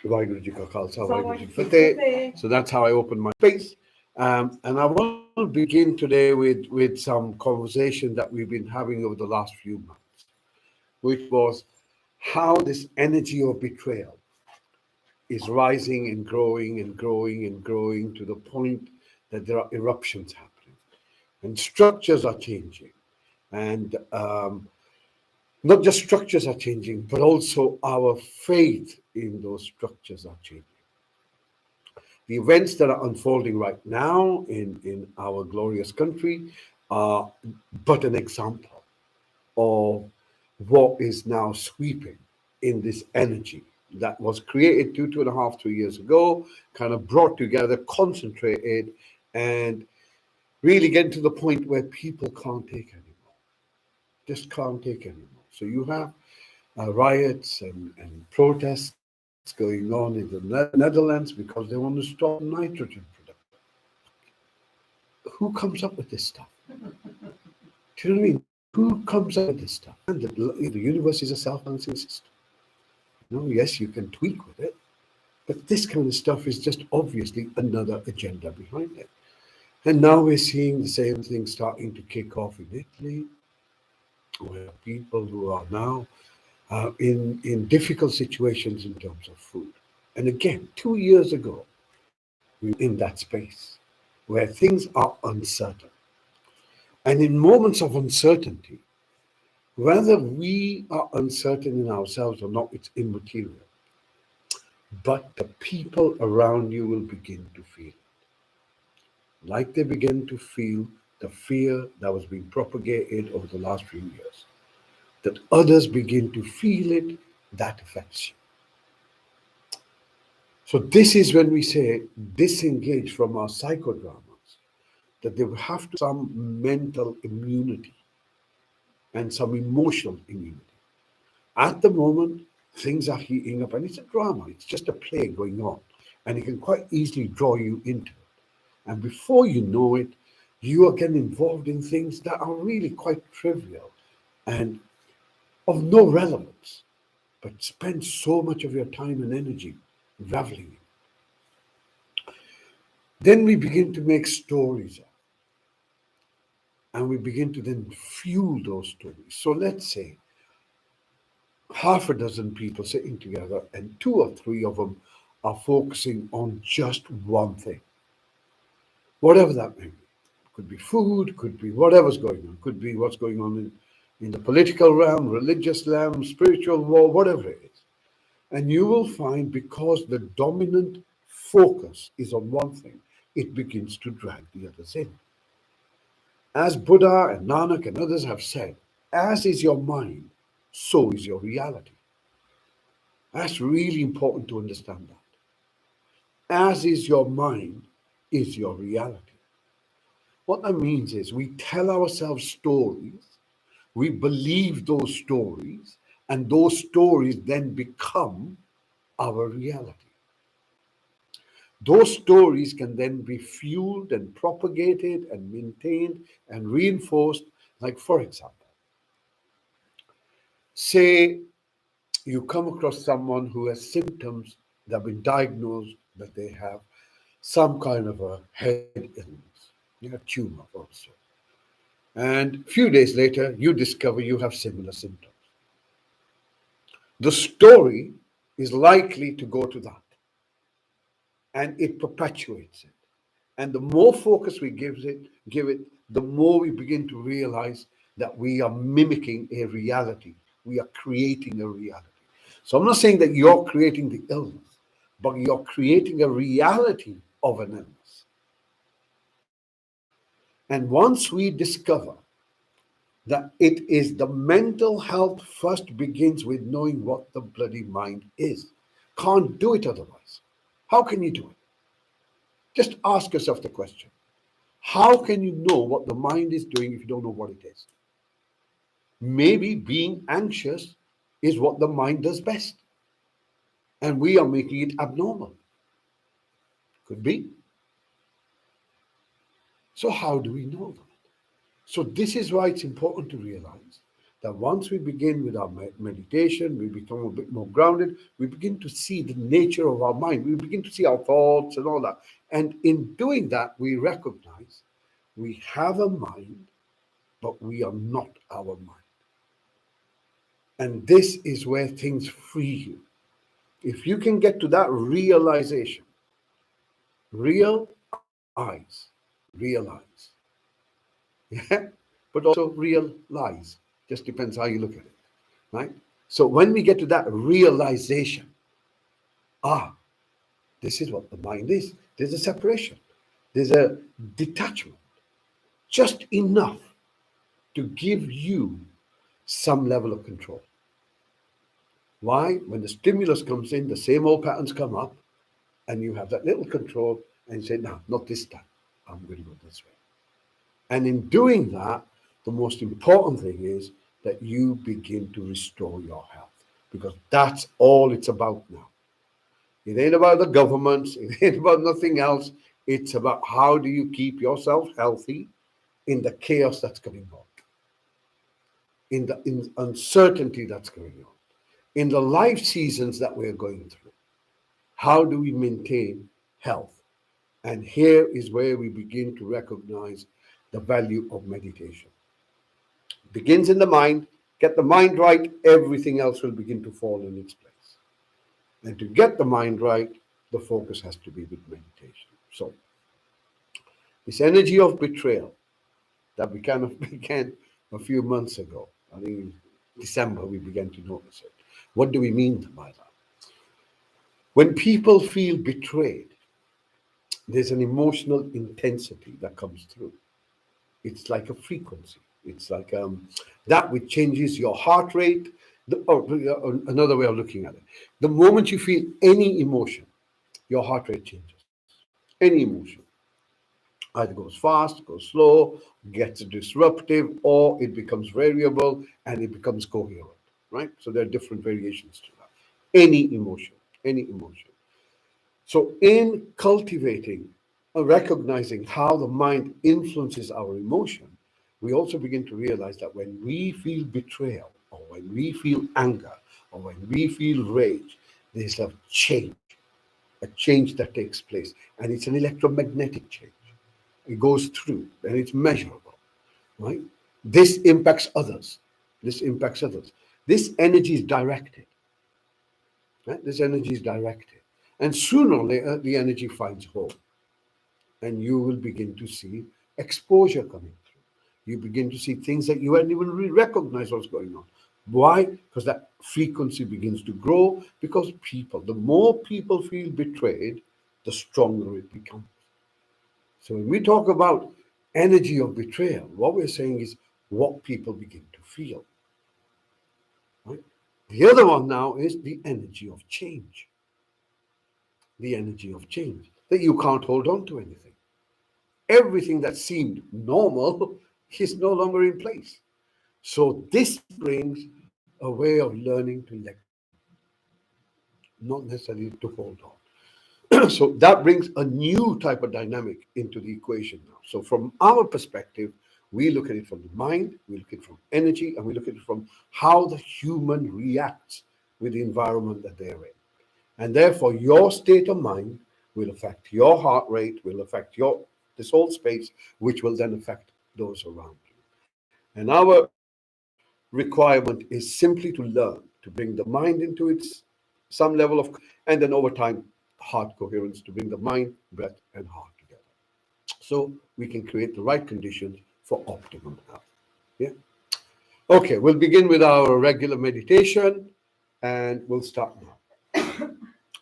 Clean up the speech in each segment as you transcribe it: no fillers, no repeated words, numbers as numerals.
Waheguru Ji Ka Khalsa, Waheguru Ji Ki Fateh. So that's how I open my space. And I want to begin today with some conversation that we've been having over the last few months, which was how this energy of betrayal is rising and growing and growing and growing to the point that there are eruptions happening and structures are changing. And not just structures are changing, but also our faith in those structures are changing. The events that are unfolding right now in our glorious country are but an example of what is now sweeping in this energy that was created 2.5, 3 years ago, kind of brought together, concentrated, and really getting to the point where people can't take anymore. Just can't take anymore. So you have riots and protests going on in the Netherlands because they want to stop nitrogen production. Who comes up with this stuff? Do you know what I mean? Who comes up with this stuff? And the universe is a self-balancing system. No, yes, you can tweak with it, but this kind of stuff is just obviously another agenda behind it. And now we're seeing the same thing starting to kick off in Italy, where people who are now in difficult situations in terms of food. And again, 2 years ago, we were in that space where things are uncertain. And in moments of uncertainty, whether we are uncertain in ourselves or not, it's immaterial. But the people around you will begin to feel it. Like they begin to feel the fear that was being propagated over the last few years. That others begin to feel it, that affects you. So this is when we say disengage from our psychodramas, that they will have to some mental immunity and some emotional immunity. At the moment, things are heating up and it's a drama, it's just a play going on. And it can quite easily draw you into it. And before you know it, you are getting involved in things that are really quite trivial and of no relevance, but spend so much of your time and energy reveling in. Then we begin to make stories up, and we begin to then fuel those stories. So let's say half a dozen people sitting together, and two or three of them are focusing on just one thing, whatever that may be. Could be food, could be whatever's going on, could be what's going on in the political realm, religious realm, spiritual war, whatever it is. And you will find because the dominant focus is on one thing, it begins to drag the others in. As Buddha and Nanak and others have said, as is your mind, so is your reality. That's really important to understand that. As is your mind, is your reality. What that means is we tell ourselves stories, we believe those stories, and those stories then become our reality. Those stories can then be fueled and propagated and maintained and reinforced. Like, for example, say you come across someone who has symptoms that have been diagnosed that they have some kind of a head illness, tumor also. And a few days later, you discover you have similar symptoms. The story is likely to go to that, and it perpetuates it. And the more focus we give it, the more we begin to realize that we are mimicking a reality. We are creating a reality. So I'm not saying that you're creating the illness, but you're creating a reality of an illness. And once we discover that it is the mental health first begins with knowing what the bloody mind is. Can't do it otherwise. How can you do it? Just ask yourself the question. How can you know what the mind is doing if you don't know what it is? Maybe being anxious is what the mind does best, and we are making it abnormal. Could be. So how do we know that? So this is why it's important to realize that once we begin with our meditation, we become a bit more grounded, we begin to see the nature of our mind, we begin to see our thoughts and all that. And in doing that, we recognize we have a mind, but we are not our mind. And this is where things free you. If you can get to that realization, realize, yeah, but also realize, just depends how you look at it, right? So when we get to that realization, ah, this is what the mind is. There's a separation, there's a detachment, just enough to give you some level of control. Why? When the stimulus comes in, the same old patterns come up, and you have that little control, and you say, no, not this time. I'm going to go this way. And in doing that, the most important thing is that you begin to restore your health, because that's all it's about now. It ain't about the governments, it ain't about nothing else. It's about how do you keep yourself healthy in the chaos that's going on, in the uncertainty that's going on, in the life seasons that we're going through. How do we maintain health? And here is where we begin to recognize the value of meditation. It begins in the mind. Get the mind right, everything else will begin to fall in its place. And to get the mind right, the focus has to be with meditation. So, this energy of betrayal that we kind of began a few months ago, I think in December we began to notice it. What do we mean by that? When people feel betrayed, there's an emotional intensity that comes through. It's like a frequency. It's like that which changes your heart rate. Another way of looking at it. The moment you feel any emotion, your heart rate changes. Any emotion. Either goes fast, goes slow, gets disruptive, or it becomes variable and it becomes coherent, right? So there are different variations to that. Any emotion, any emotion. So, in cultivating or recognizing how the mind influences our emotion, we also begin to realize that when we feel betrayal, or when we feel anger, or when we feel rage, there's a change that takes place. And it's an electromagnetic change. It goes through and it's measurable, right? This impacts others. This impacts others. This energy is directed. Right? This energy is directed. And sooner or later, the energy finds home. And you will begin to see exposure coming through. You begin to see things that you hadn't even really recognized what's going on. Why? Because that frequency begins to grow. Because the more people feel betrayed, the stronger it becomes. So when we talk about energy of betrayal, what we're saying is what people begin to feel. Right? The other one now is the energy of change. The energy of change, that you can't hold on to anything. Everything that seemed normal is no longer in place. So this brings a way of learning to let go, not necessarily to hold on. So that brings a new type of dynamic into the equation now. So from our perspective, we look at it from the mind, we look at it from energy, and we look at it from how the human reacts with the environment that they're in. And therefore, your state of mind will affect your heart rate, will affect this whole space, which will then affect those around you. And our requirement is simply to learn to bring the mind into its some level of, and then over time, heart coherence to bring the mind, breath, and heart together. So we can create the right conditions for optimum health. Yeah. Okay, we'll begin with our regular meditation, and we'll start now.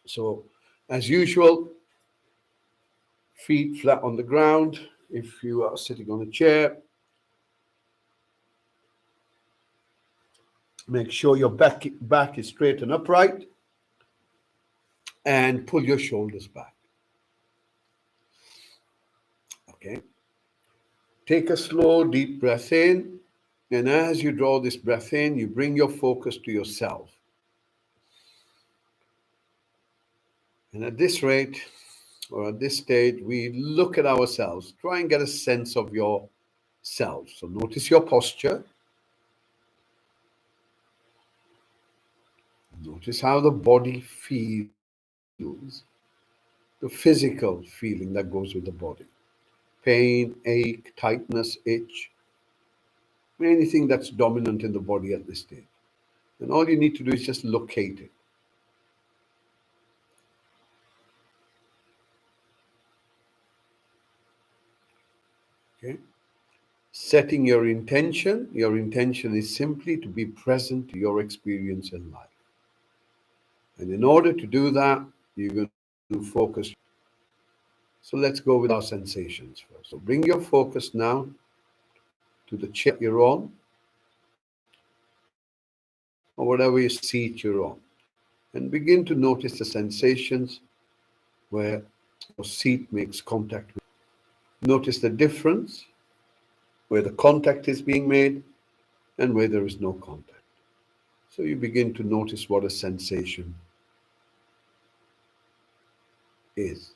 So, as usual, feet flat on the ground. If you are sitting on a chair, make sure your back is straight and upright, and pull your shoulders back. Okay. Take a slow, deep breath in. And as you draw this breath in, you bring your focus to yourself. And at this rate, or at this stage, we look at ourselves. Try and get a sense of yourself. So notice your posture. Notice how the body feels, the physical feeling that goes with the body. Pain, ache, tightness, itch, anything that's dominant in the body at this stage. And all you need to do is just locate it. Okay? Setting your intention is simply to be present to your experience in life. And in order to do that, you're going to focus. So let's go with our sensations first. So bring your focus now to the chair that you're on, or whatever your seat you're on, and begin to notice the sensations where your seat makes contact with. Notice the difference where the contact is being made and where there is no contact. So you begin to notice what a sensation is.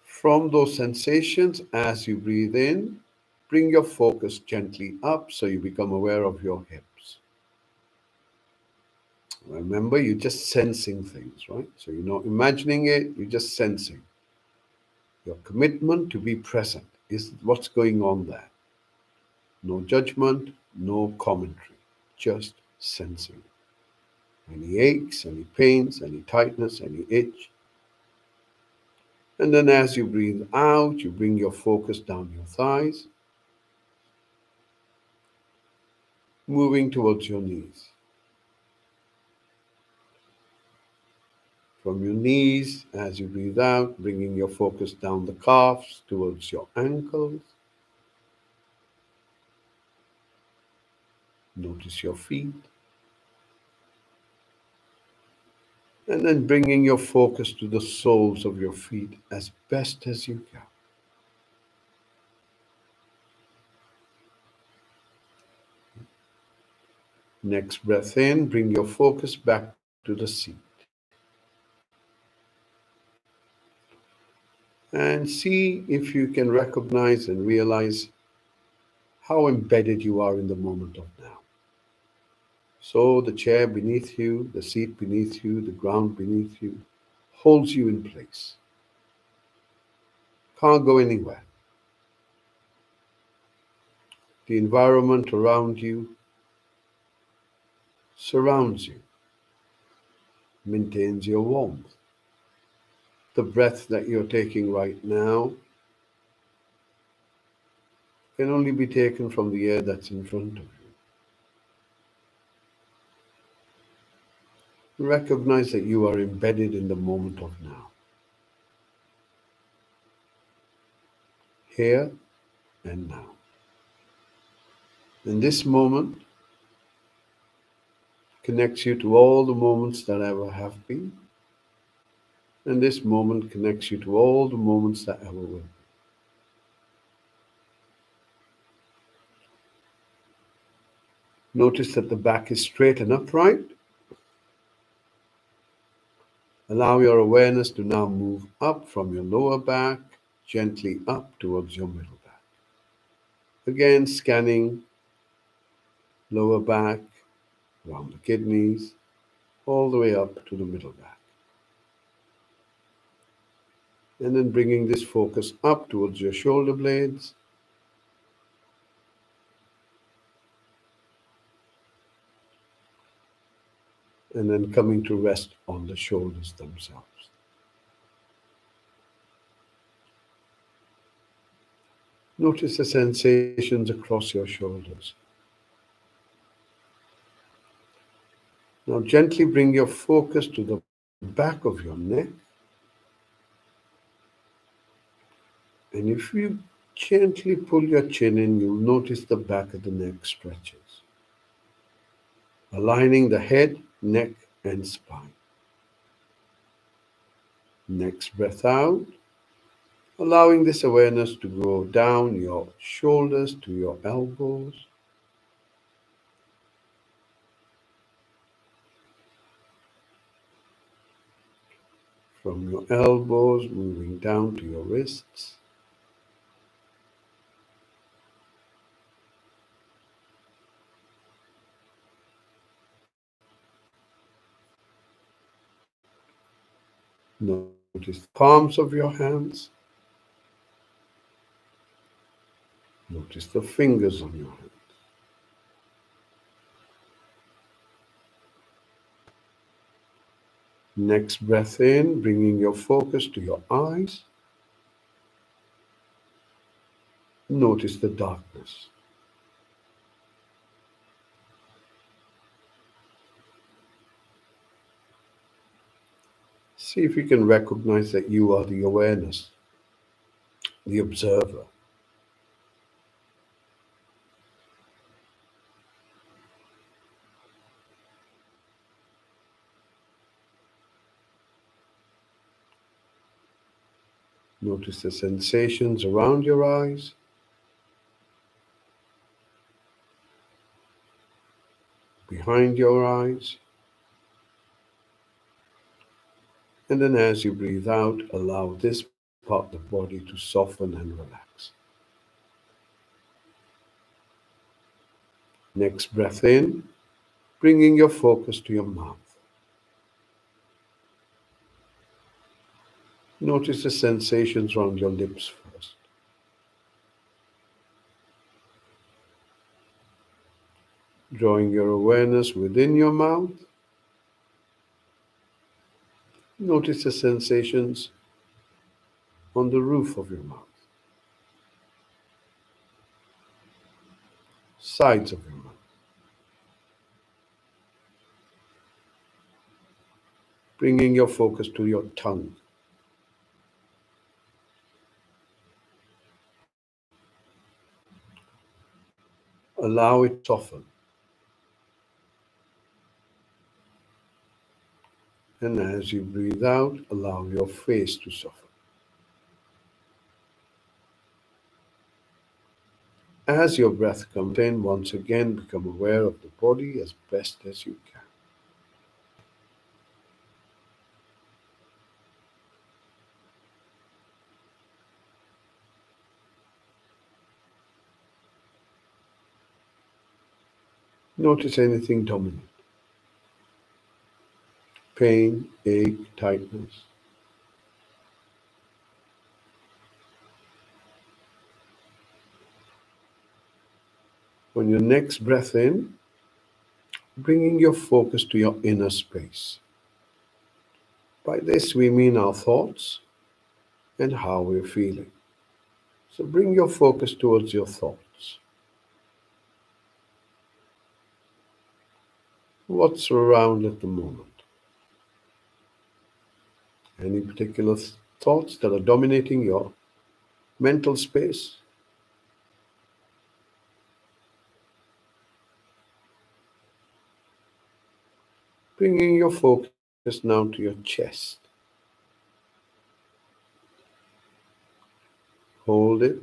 From those sensations, as you breathe in, bring your focus gently up so you become aware of your hips. Remember, you're just sensing things, right? So you're not imagining it, you're just sensing. Your commitment to be present is what's going on there. No judgment, no commentary, just sensing. Any aches, any pains, any tightness, any itch. And then as you breathe out, you bring your focus down your thighs, moving towards your knees. From your knees, as you breathe out, bringing your focus down the calves towards your ankles. Notice your feet. And then bringing your focus to the soles of your feet as best as you can. Next breath in, bring your focus back to the seat. And see if you can recognize and realize how embedded you are in the moment of now. So the chair beneath you, the seat beneath you, the ground beneath you holds you in place. Can't go anywhere. The environment around you surrounds you, maintains your warmth. The breath that you're taking right now can only be taken from the air that's in front of you. Recognize that you are embedded in the moment of now. Here and now. And this moment connects you to all the moments that ever have been. And this moment connects you to all the moments that ever will be. Notice that the back is straight and upright. Allow your awareness to now move up from your lower back, gently up towards your middle back. Again, scanning lower back, around the kidneys, all the way up to the middle back. And then bringing this focus up towards your shoulder blades. And then coming to rest on the shoulders themselves. Notice the sensations across your shoulders. Now gently bring your focus to the back of your neck. And if you gently pull your chin in, you'll notice the back of the neck stretches, aligning the head, neck, and spine. Next breath out, allowing this awareness to go down your shoulders to your elbows. From your elbows, moving down to your wrists. Notice the palms of your hands. Notice the fingers on your hands. Next breath in, bringing your focus to your eyes. Notice the darkness. See if you can recognize that you are the awareness, the observer. Notice the sensations around your eyes, behind your eyes. And then as you breathe out, allow this part of the body to soften and relax. Next breath in, bringing your focus to your mouth. Notice the sensations around your lips first. Drawing your awareness within your mouth. Notice the sensations on the roof of your mouth, sides of your mouth. Bringing your focus to your tongue. Allow it to soften. And as you breathe out, allow your face to soften. As your breath comes in, once again become aware of the body as best as you can. Notice anything dominant. Pain, ache, tightness. On your next breath in, bringing your focus to your inner space. By this we mean our thoughts and how we're feeling. So bring your focus towards your thoughts. What's around at the moment? Any particular thoughts that are dominating your mental space? Bringing your focus now to your chest. Hold it.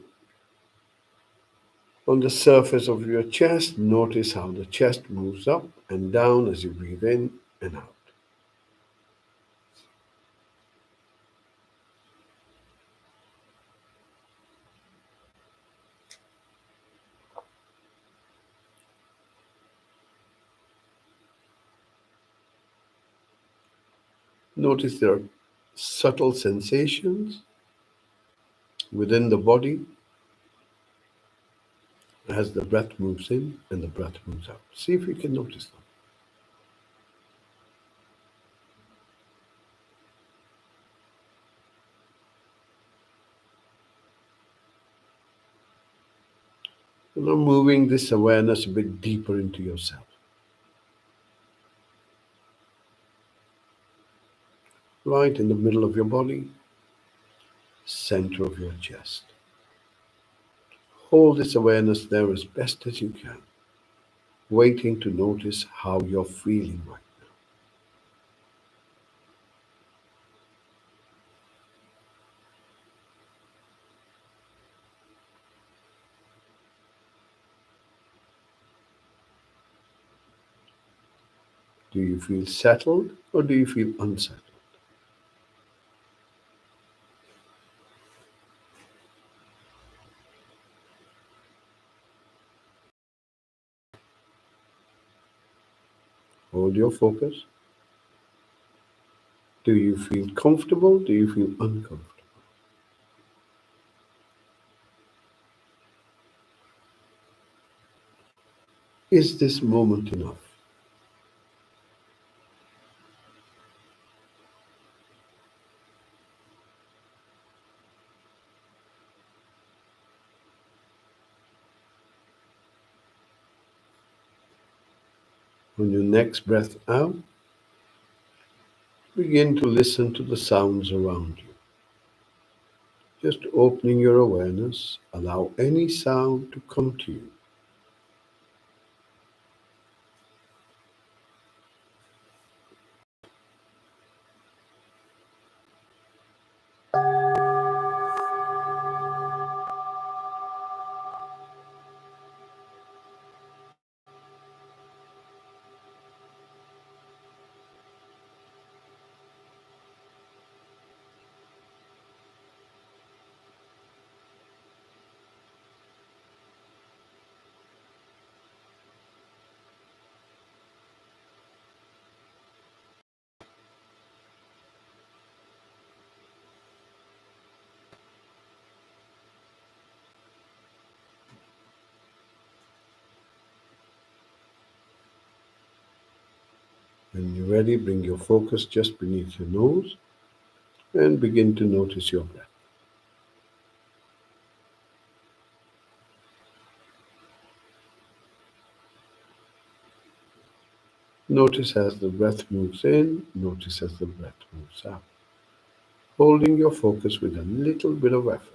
On the surface of your chest, notice how the chest moves up and down as you breathe in and out. Notice there are subtle sensations within the body as the breath moves in and the breath moves out. See if you can notice them. And now moving this awareness a bit deeper into yourself. Right in the middle of your body, center of your chest. Hold this awareness there as best as you can, waiting to notice how you're feeling right now. Do you feel settled or do you feel unsettled? Hold your focus. Do you feel comfortable? Do you feel uncomfortable? Is this moment enough? On your next breath out, begin to listen to the sounds around you. Just opening your awareness, allow any sound to come to you. When you're ready, bring your focus just beneath your nose and begin to notice your breath. Notice as the breath moves in, notice as the breath moves out, holding your focus with a little bit of effort.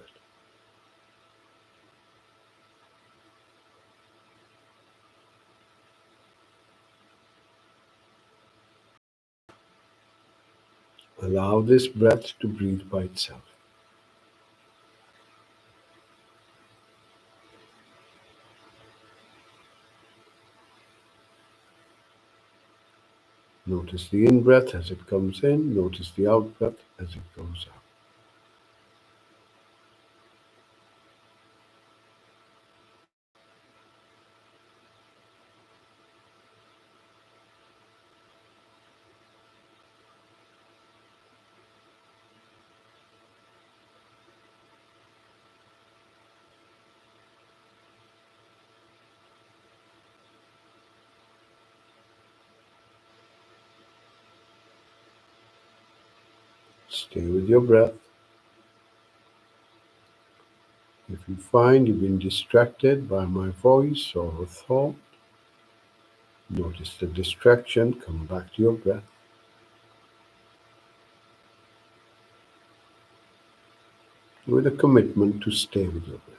Allow this breath to breathe by itself. Notice the in-breath as it comes in, notice the out-breath as it goes out. Stay with your breath. If you find you've been distracted by my voice or a thought, notice the distraction, come back to your breath. With a commitment to stay with your breath.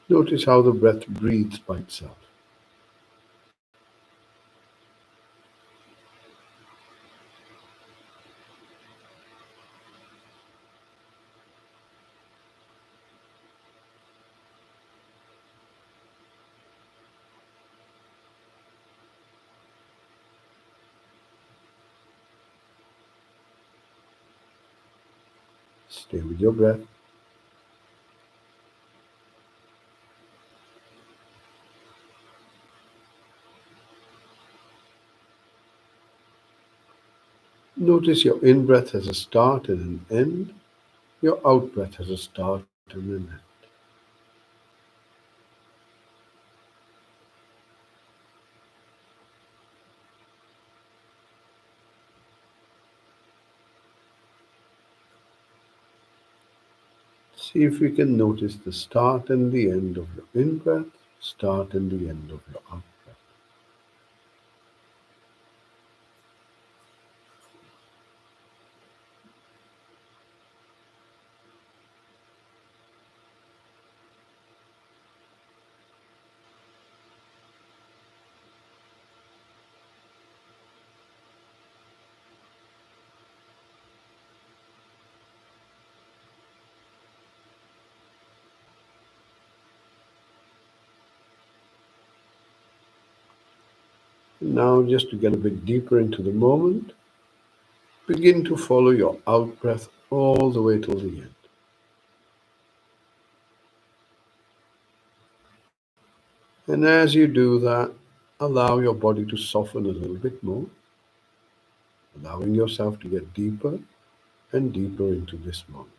Notice how the breath breathes by itself. Stay with your breath. Notice your in-breath has a start and an end. Your out-breath has a start and an end. See if you can notice the start and the end of your in-breath, start and the end of your out-breath. Now, just to get a bit deeper into the moment, Begin to follow your out breath all the way till the end. And as you do that, allow your body to soften a little bit more, allowing yourself to get deeper and deeper into this moment.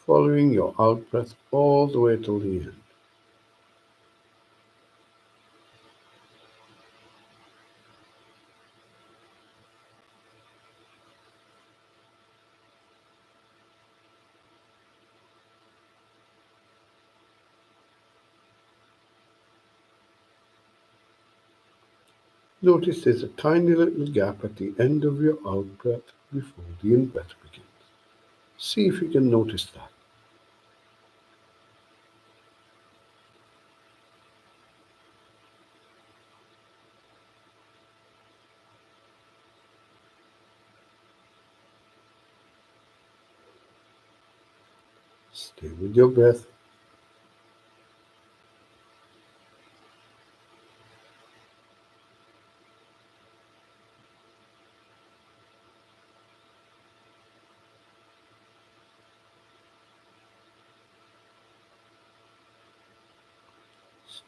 Following your out breath all the way till the end. Notice there's a tiny little gap at the end of your out breath before the in breath begins. See if you can notice that. Stay with your breath.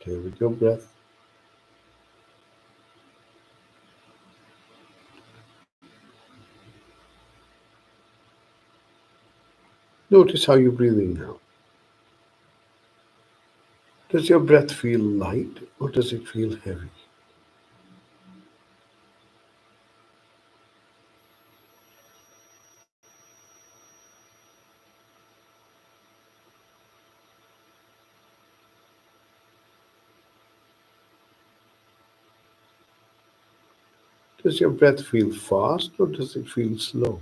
Stay with your breath. Notice how you're breathing now. Does your breath feel light or does it feel heavy? Does your breath feel fast or does it feel slow?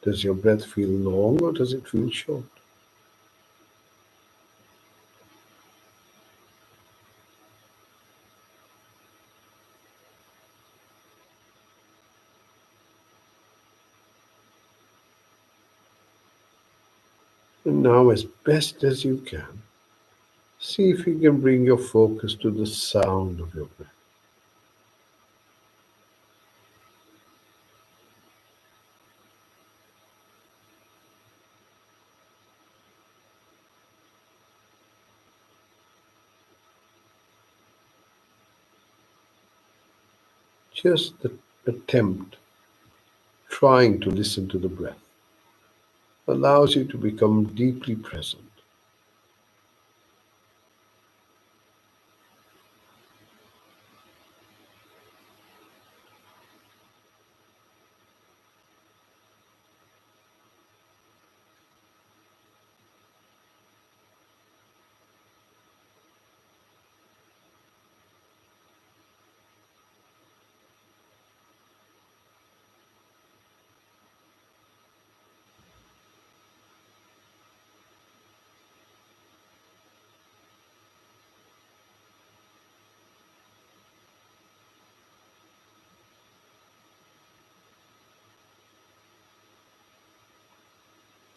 Does your breath feel long or does it feel short? And now, as best as you can, see if you can bring your focus to the sound of your breath. Just the attempt, trying to listen to the breath, allows you to become deeply present.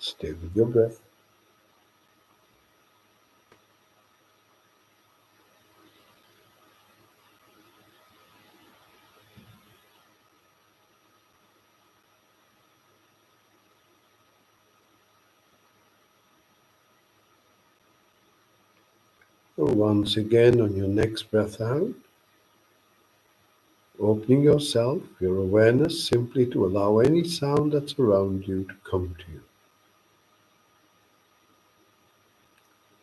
Stay with your breath. And once again, on your next breath out, opening yourself, your awareness, simply to allow any sound that's around you to come to you.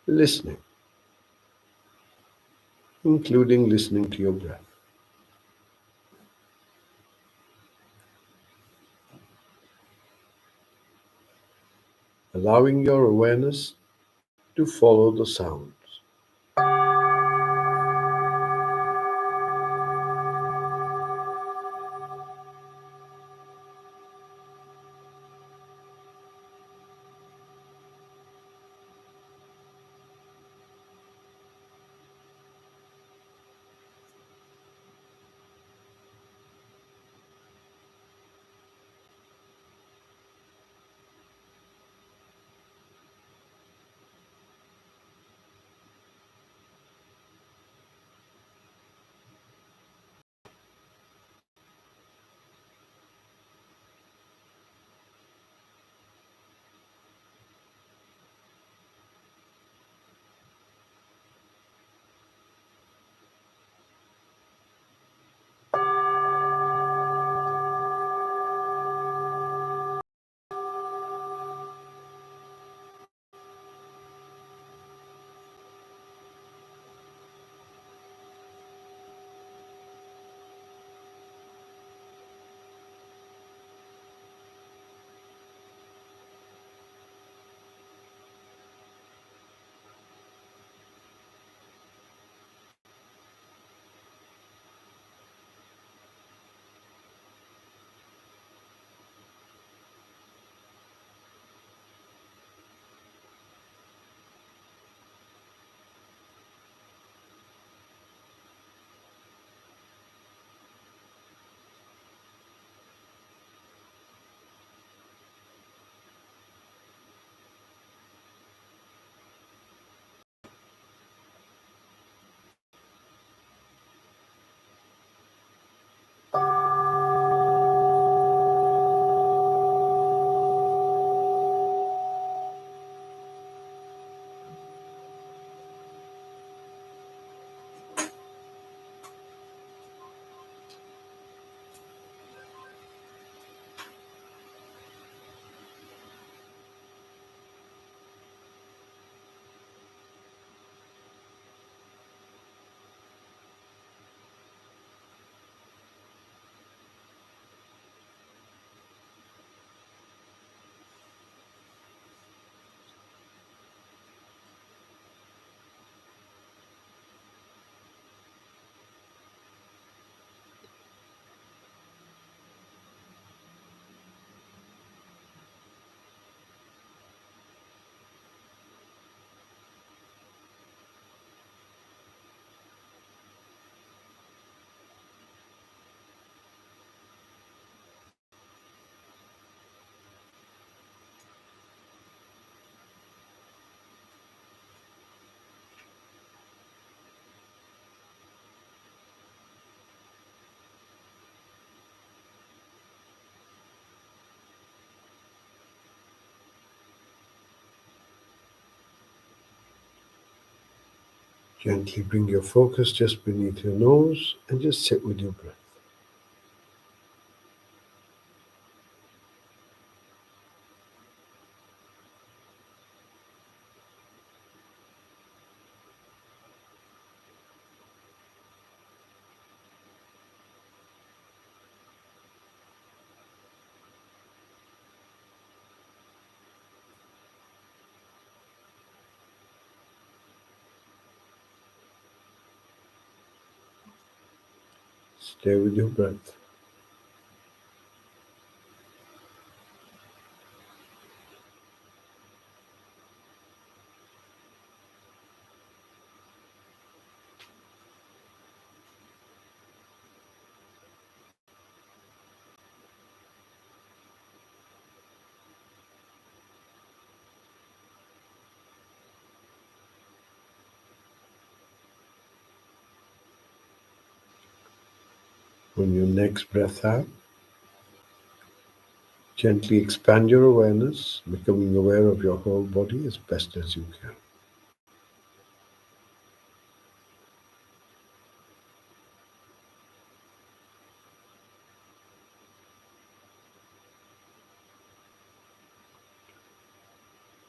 Listening, including listening to your breath. Allowing your awareness to follow the sounds. Gently bring your focus just beneath your nose and just sit with your breath. Stay with your breath. On your next breath out, gently expand your awareness, becoming aware of your whole body as best as you can.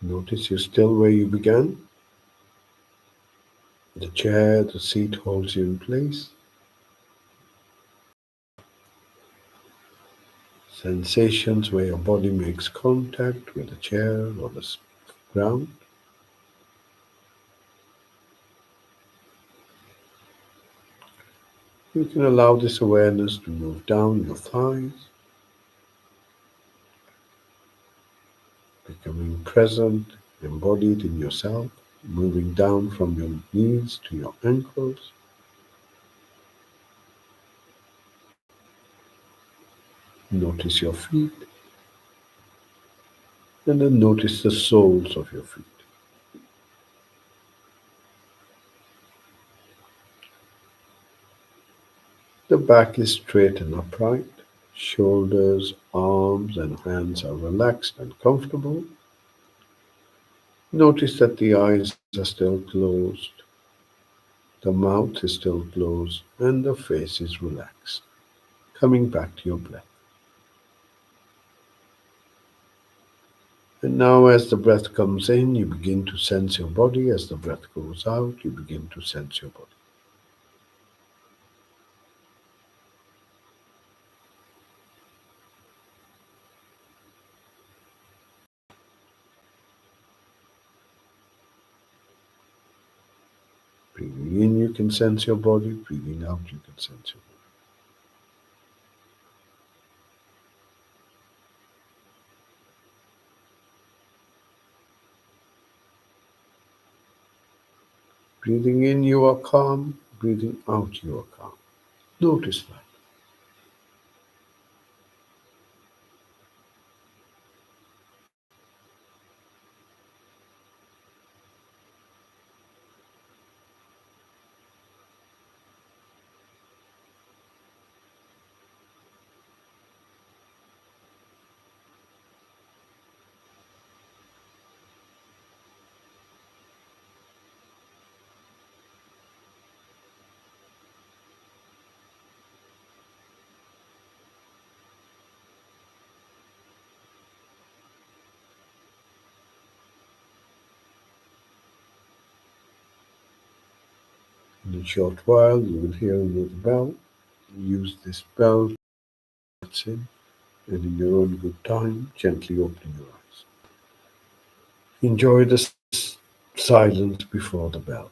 Notice you're still where you began. The chair, the seat holds you in place. Sensations where your body makes contact with the chair or the ground. You can allow this awareness to move down your thighs, becoming present, embodied in yourself, moving down from your knees to your ankles. Notice your feet, and then notice the soles of your feet. The back is straight and upright. Shoulders, arms, and hands are relaxed and comfortable. Notice that the eyes are still closed, the mouth is still closed, and the face is relaxed. Coming back to your breath. And now, as the breath comes in, you begin to sense your body. As the breath goes out, you begin to sense your body. Breathing in, you can sense your body. Breathing out, you can sense your body. Breathing in, you are calm. Breathing out, you are calm. Notice that. In a short while, you will hear another bell. Use this bell to in, and in your own good time, gently open your eyes. Enjoy the silence before the bell.